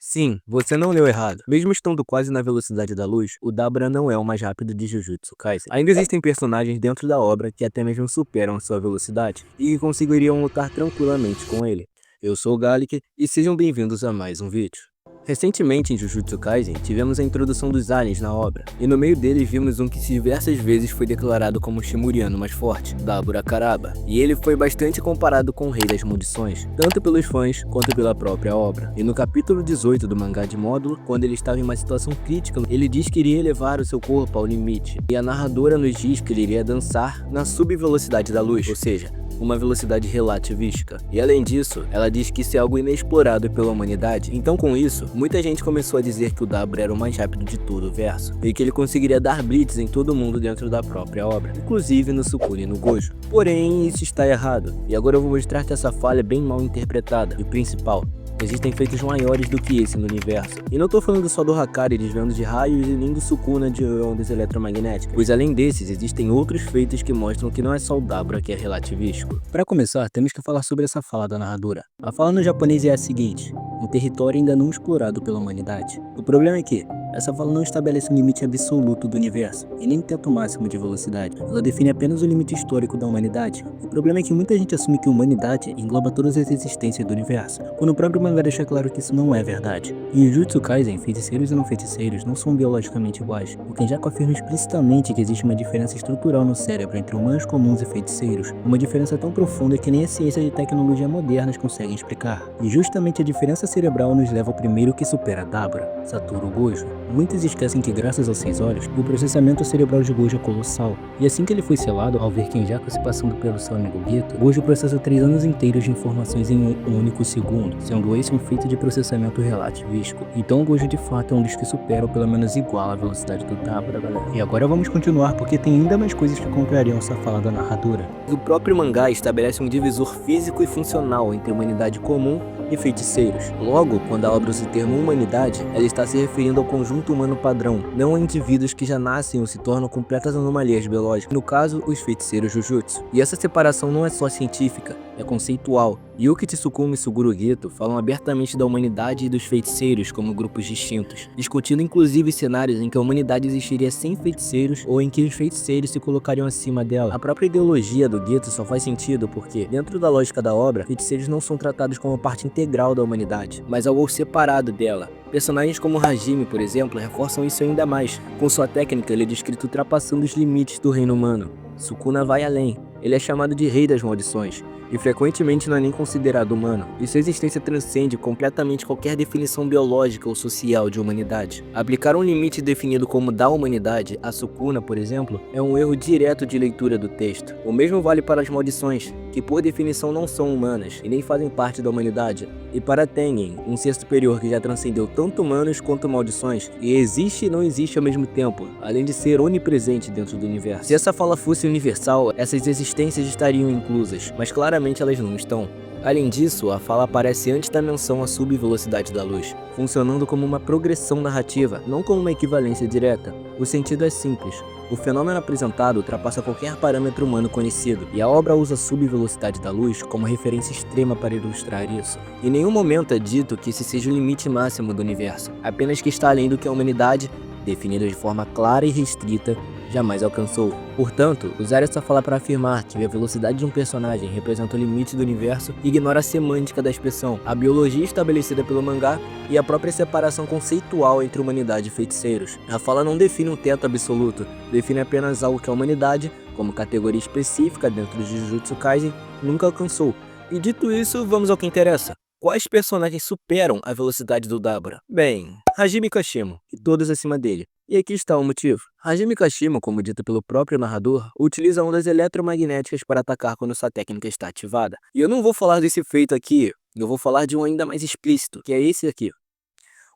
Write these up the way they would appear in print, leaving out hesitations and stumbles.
Sim, você não leu errado. Mesmo estando quase na velocidade da luz, o Dabra não é o mais rápido de Jujutsu Kaisen. Ainda existem personagens dentro da obra que até mesmo superam sua velocidade e que conseguiriam lutar tranquilamente com ele. Eu sou o Gallic e sejam bem-vindos a mais um vídeo. Recentemente em Jujutsu Kaisen, tivemos a introdução dos aliens na obra, e no meio deles vimos um que diversas vezes foi declarado como o Shimuriano mais forte, Dabura Karaba, e ele foi bastante comparado com o Rei das Maldições, tanto pelos fãs quanto pela própria obra. E no capítulo 18 do mangá de módulo, quando ele estava em uma situação crítica, ele diz que iria levar o seu corpo ao limite, e a narradora nos diz que ele iria dançar na subvelocidade da luz, ou seja, uma velocidade relativística. E além disso, ela diz que isso é algo inexplorado pela humanidade. Então com isso, muita gente começou a dizer que o Dabra era o mais rápido de todo o verso, e que ele conseguiria dar blitz em todo mundo dentro da própria obra, inclusive no Sukuna e no Gojo. Porém, isso está errado, e agora eu vou mostrar que essa falha é bem mal interpretada, e principal, existem feitos maiores do que esse no universo. E não tô falando só do Hakari desviando de raios e nem do Sukuna de ondas eletromagnéticas, pois além desses, existem outros feitos que mostram que não é só o Dabra que é relativístico. Para começar, temos que falar sobre essa fala da narradora. A fala no japonês é a seguinte: um território ainda não explorado pela humanidade. O problema é que essa fala não estabelece um limite absoluto do universo, e nem um teto máximo de velocidade. Ela define apenas o limite histórico da humanidade. O problema é que muita gente assume que humanidade engloba todas as existências do universo, quando o próprio mangá deixa claro que isso não é verdade. Em Jujutsu Kaisen, feiticeiros e não feiticeiros não são biologicamente iguais, o Kenjaku afirma explicitamente que existe uma diferença estrutural no cérebro entre humanos comuns e feiticeiros, uma diferença tão profunda que nem a ciência e tecnologia modernas conseguem explicar. E justamente a diferença cerebral nos leva ao primeiro que supera Dabra, Satoru Gojo. Muitos esquecem que, graças aos 6 olhos, o processamento cerebral de Gojo é colossal, e assim que ele foi selado, ao ver Kenjaku se passando pelo seu amigo Geto, Gojo processa 3 anos inteiros de informações em um único segundo, sendo esse um feito de processamento relativístico. Então o Gojo de fato é um dos que supera ou pelo menos iguala a velocidade do Dabra, galera. E agora vamos continuar porque tem ainda mais coisas que contrariam essa fala da narradora. O próprio mangá estabelece um divisor físico e funcional entre humanidade comum e feiticeiros. Logo, quando a obra usa o termo humanidade, ela está se referindo ao conjunto humano padrão, não a indivíduos que já nascem ou se tornam completas anomalias biológicas, no caso, os feiticeiros Jujutsu. E essa separação não é só científica, é conceitual. Yuki Tsukumi e Suguru Geto falam abertamente da humanidade e dos feiticeiros como grupos distintos, discutindo inclusive cenários em que a humanidade existiria sem feiticeiros ou em que os feiticeiros se colocariam acima dela. A própria ideologia do Geto só faz sentido porque, dentro da lógica da obra, feiticeiros não são tratados como parte integral da humanidade, mas algo separado dela. Personagens como Hajime, por exemplo, reforçam isso ainda mais. Com sua técnica, ele é descrito ultrapassando os limites do reino humano. Sukuna vai além. Ele é chamado de Rei das Maldições, e frequentemente não é nem considerado humano, e sua existência transcende completamente qualquer definição biológica ou social de humanidade. Aplicar um limite definido como da humanidade a Sukuna, por exemplo, é um erro direto de leitura do texto. O mesmo vale para as maldições, que por definição não são humanas, e nem fazem parte da humanidade, e para Tengen, um ser superior que já transcendeu tanto humanos quanto maldições, e existe e não existe ao mesmo tempo, além de ser onipresente dentro do universo. Se essa fala fosse universal, essas existências estariam inclusas, mas claramente elas não estão. Além disso, a fala aparece antes da menção à subvelocidade da luz, funcionando como uma progressão narrativa, não como uma equivalência direta. O sentido é simples. O fenômeno apresentado ultrapassa qualquer parâmetro humano conhecido, e a obra usa a subvelocidade da luz como referência extrema para ilustrar isso. Em nenhum momento é dito que esse seja o limite máximo do universo, apenas que está além do que a humanidade, definida de forma clara e restrita, jamais alcançou. Portanto, usar essa fala para afirmar que a velocidade de um personagem representa o limite do universo ignora a semântica da expressão, a biologia estabelecida pelo mangá e a própria separação conceitual entre humanidade e feiticeiros. A fala não define um teto absoluto, define apenas algo que a humanidade, como categoria específica dentro de Jujutsu Kaisen, nunca alcançou. E dito isso, vamos ao que interessa. Quais personagens superam a velocidade do Dabra? Bem, Hajime Kashimo, e todos acima dele. E aqui está o motivo. Hajime Kashimo, como dito pelo próprio narrador, utiliza ondas eletromagnéticas para atacar quando sua técnica está ativada. E eu não vou falar desse feito aqui, eu vou falar de um ainda mais explícito, que é esse aqui.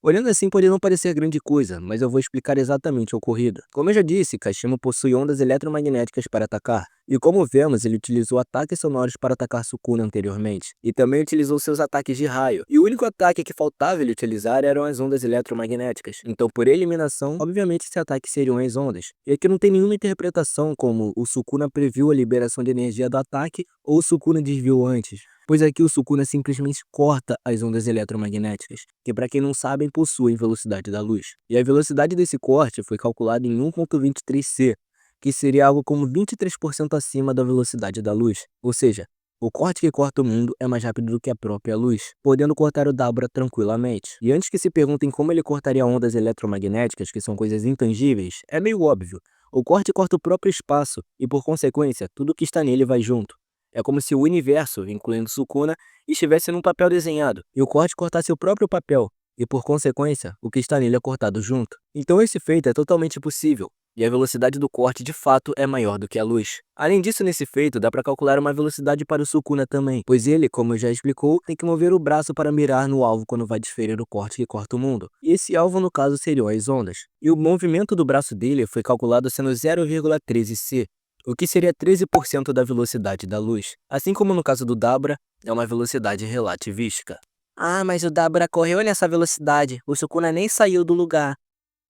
Olhando assim pode não parecer grande coisa, mas eu vou explicar exatamente o ocorrido. Como eu já disse, Kashimo possui ondas eletromagnéticas para atacar, e como vemos, ele utilizou ataques sonoros para atacar Sukuna anteriormente, e também utilizou seus ataques de raio, e o único ataque que faltava ele utilizar eram as ondas eletromagnéticas. Então, por eliminação, obviamente esse ataque seriam as ondas. E aqui não tem nenhuma interpretação como o Sukuna previu a liberação de energia do ataque ou o Sukuna desviou antes? Pois aqui o Sukuna simplesmente corta as ondas eletromagnéticas, que para quem não sabe possuem velocidade da luz. E a velocidade desse corte foi calculada em 1.23c, que seria algo como 23% acima da velocidade da luz. Ou seja, o corte que corta o mundo é mais rápido do que a própria luz, podendo cortar o Dabra tranquilamente. E antes que se perguntem como ele cortaria ondas eletromagnéticas, que são coisas intangíveis, é meio óbvio. O corte corta o próprio espaço, e por consequência, tudo que está nele vai junto. É como se o universo, incluindo Sukuna, estivesse num papel desenhado, e o corte cortasse o próprio papel, e por consequência, o que está nele é cortado junto. Então esse feito é totalmente possível, e a velocidade do corte de fato é maior do que a luz. Além disso, nesse feito, dá para calcular uma velocidade para o Sukuna também, pois ele, como já explicou, tem que mover o braço para mirar no alvo quando vai desferir o corte que corta o mundo. E esse alvo, no caso, seriam as ondas. E o movimento do braço dele foi calculado sendo 0,13c, o que seria 13% da velocidade da luz. Assim como no caso do Dabra, é uma velocidade relativística. Ah, mas o Dabra correu nessa velocidade, o Sukuna nem saiu do lugar.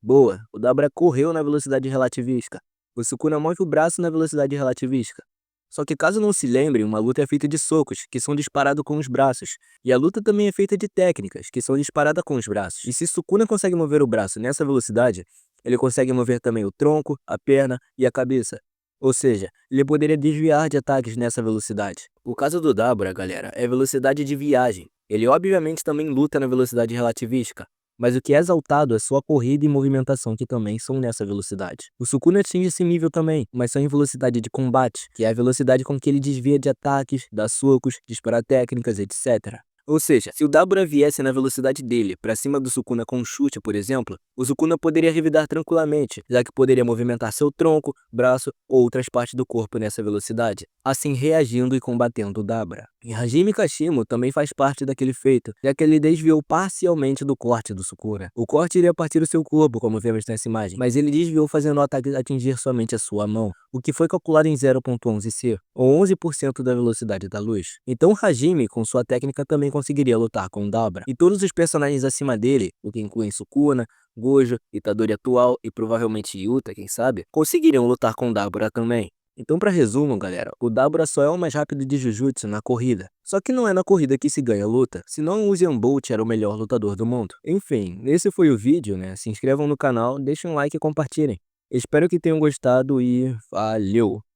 Boa, o Dabra correu na velocidade relativística. O Sukuna move o braço na velocidade relativística. Só que caso não se lembrem, uma luta é feita de socos, que são disparados com os braços. E a luta também é feita de técnicas, que são disparadas com os braços. E se Sukuna consegue mover o braço nessa velocidade, ele consegue mover também o tronco, a perna e a cabeça. Ou seja, ele poderia desviar de ataques nessa velocidade. O caso do Dabra, galera, é velocidade de viagem. Ele obviamente também luta na velocidade relativística, mas o que é exaltado é sua corrida e movimentação, que também são nessa velocidade. O Sukuna atinge esse nível também, mas só em velocidade de combate, que é a velocidade com que ele desvia de ataques, dá socos, dispara técnicas, etc. Ou seja, se o Dabura viesse na velocidade dele para cima do Sukuna com um chute, por exemplo, o Sukuna poderia revidar tranquilamente, já que poderia movimentar seu tronco, braço ou outras partes do corpo nessa velocidade, assim reagindo e combatendo o Dabura. E Hajime Kashimo também faz parte daquele feito, já que ele desviou parcialmente do corte do Sukuna. O corte iria partir o seu corpo, como vemos nessa imagem, mas ele desviou fazendo o ataque atingir somente a sua mão, o que foi calculado em 0.11c, ou 11% da velocidade da luz. Então Hajime, com sua técnica, também conseguiria lutar com o Dabra. E todos os personagens acima dele, o que incluem Sukuna, Gojo, Itadori atual e provavelmente Yuta, quem sabe, conseguiriam lutar com o Dabra também. Então, para resumo, galera, o Dabura só é o mais rápido de Jujutsu na corrida. Só que não é na corrida que se ganha a luta, senão o Usain Bolt era o melhor lutador do mundo. Enfim, esse foi o vídeo, né? Se inscrevam no canal, deixem um like e compartilhem. Espero que tenham gostado e valeu!